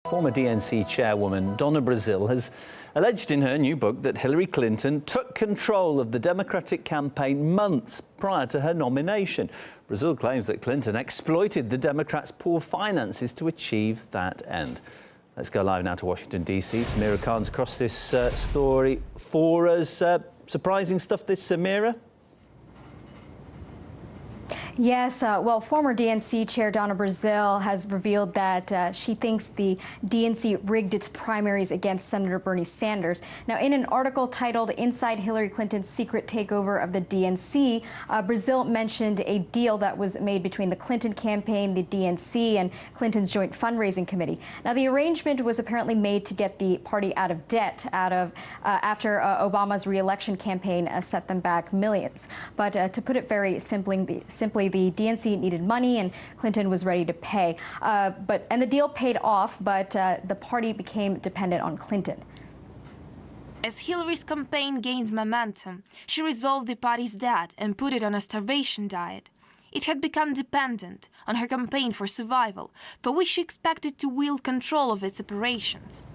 Former DNC chairwoman Donna Brazile has alleged in her new book that Hillary Clinton took control of the Democratic campaign months prior to her nomination. Brazile claims that Clinton exploited the Democrats' poor finances to achieve that end. Let's go live now to Washington, D.C. Samira Khan's across this story for us. Surprising stuff, this, Samira? Yes, well, former DNC chair Donna Brazile has revealed that she thinks the DNC rigged its primaries against Senator Bernie Sanders. Now, in an article titled "Inside Hillary Clinton's Secret Takeover of the DNC," Brazile mentioned a deal that was made between the Clinton campaign, the DNC, and Clinton's joint fundraising committee. Now, the arrangement was apparently made to get the party out of debt after Obama's re-election campaign set them back millions. But to put it very simply, the DNC needed money and Clinton was ready to pay. And the deal paid off, but the party became dependent on Clinton. As Hillary's campaign gained momentum, she resolved the party's debt and put it on a starvation diet. It had become dependent on her campaign for survival, for which she expected to wield control of its operations.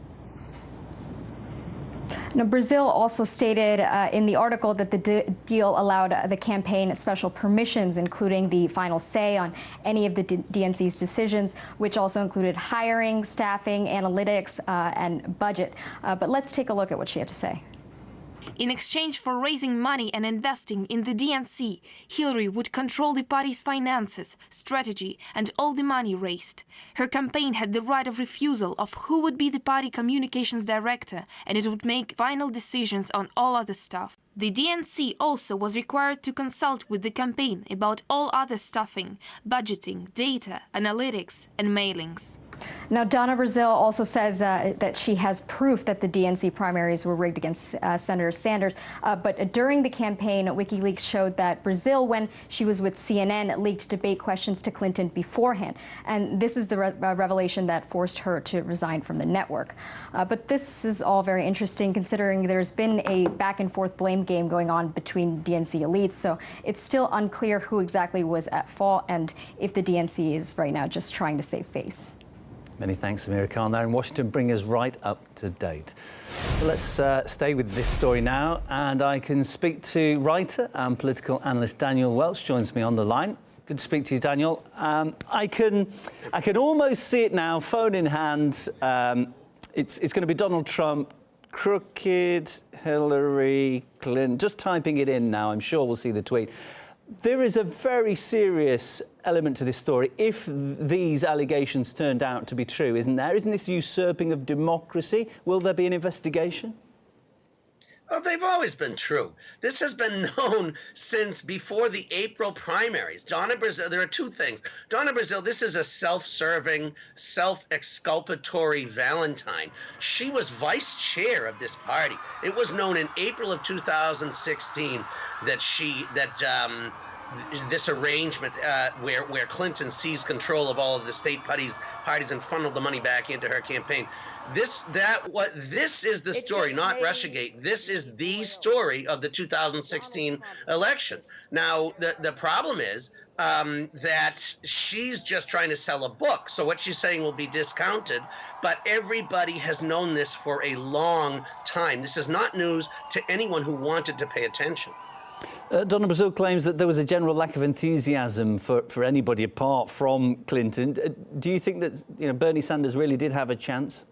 Now, Brazile also stated in the article that the deal allowed the campaign special permissions, including the final say on any of the DNC's decisions, which also included hiring, staffing, analytics, and budget. But let's take a look at what she had to say. In exchange for raising money and investing in the DNC, Hillary would control the party's finances, strategy, and all the money raised. Her campaign had the right of refusal of who would be the party communications director, and it would make final decisions on all other stuff. The DNC also was required to consult with the campaign about all other stuffing, budgeting, data, analytics, and mailings. Now, Donna Brazile also says that she has proof that the DNC primaries were rigged against Senator Sanders. But during the campaign, WikiLeaks showed that Brazile, when she was with CNN, leaked debate questions to Clinton beforehand. And this is the revelation that forced her to resign from the network. But this is all very interesting, considering there's been a back-and-forth blame game going on between DNC elites. So it's still unclear who exactly was at fault and if the DNC is right now just trying to save face. Many thanks, Samira Khan there in Washington. Bring us right up to date. Well, let's stay with this story now, and I can speak to writer and political analyst Daniel Welch. Joins me on the line. Good to speak to you, Daniel. I can almost see it now, phone in hand. It's going to be Donald Trump, crooked Hillary Clinton. Just typing it in now. I'm sure we'll see the tweet. There is a very serious element to this story if these allegations turned out to be true, isn't there? Isn't this usurping of democracy? Will there be an investigation? Well, they've always been true. This has been known since before the April primaries. Donna Brazile, there are two things. Donna Brazile, this is a self-serving, self-exculpatory Valentine. She was vice chair of this party. It was known in April of 2016 that this arrangement where Clinton seized control of all of the state parties and funneled the money back into her campaign. This is the story, not Russiagate. This is the story of the 2016 election. Now, the problem is that she's just trying to sell a book. So what she's saying will be discounted, but everybody has known this for a long time. This is not news to anyone who wanted to pay attention. Donna Brazile claims that there was a general lack of enthusiasm for anybody apart from Clinton. Do you think that Bernie Sanders really did have a chance?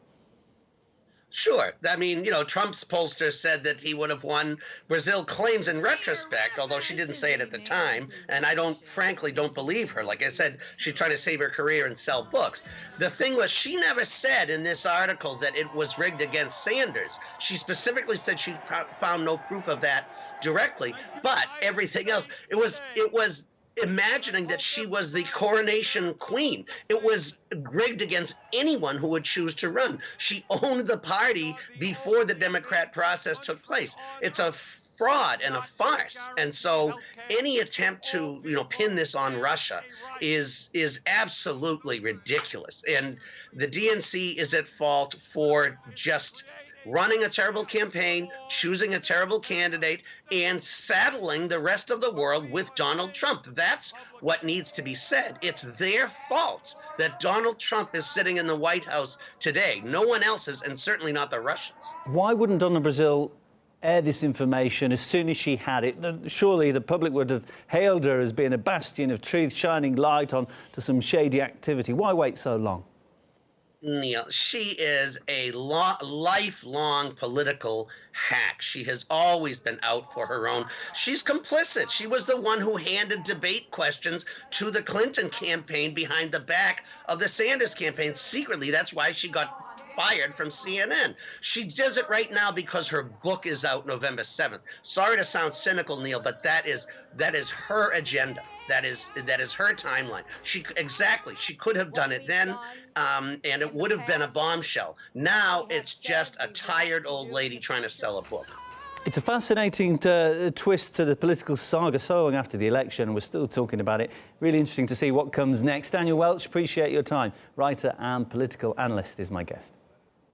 Sure. I mean, Trump's pollster said that he would have won. Brazile claims in retrospect, although she didn't say it at the time, and I frankly don't believe her. Like I said, she's trying to save her career and sell books. The thing was, she never said in this article that it was rigged against Sanders. She specifically said she found no proof of that directly, but everything else, it was imagining that she was the coronation queen. It was rigged against anyone who would choose to run. She owned the party before the Democrat process took place. It's a fraud and a farce. And so any attempt to, pin this on Russia is absolutely ridiculous. And the DNC is at fault for just running a terrible campaign, choosing a terrible candidate, and saddling the rest of the world with Donald Trump. That's what needs to be said. It's their fault that Donald Trump is sitting in the White House today. No one else is, and certainly not the Russians. Why wouldn't Donna Brazile air this information as soon as she had it? Surely the public would have hailed her as being a bastion of truth, shining light on to some shady activity. Why wait so long? Neil, she is a lifelong political hack. She has always been out for her own. She's complicit. She was the one who handed debate questions to the Clinton campaign behind the back of the Sanders campaign secretly. That's why she got fired from CNN. She does it right now because her book is out November 7th. Sorry to sound cynical, Neil, but that is her agenda. That is her timeline. She could have done it then, and it would have been a bombshell. Now it's just a tired old lady trying to sell a book. It's a fascinating twist to the political saga so long after the election, and we're still talking about it. Really interesting to see what comes next. Daniel Welch, appreciate your time. Writer and political analyst is my guest.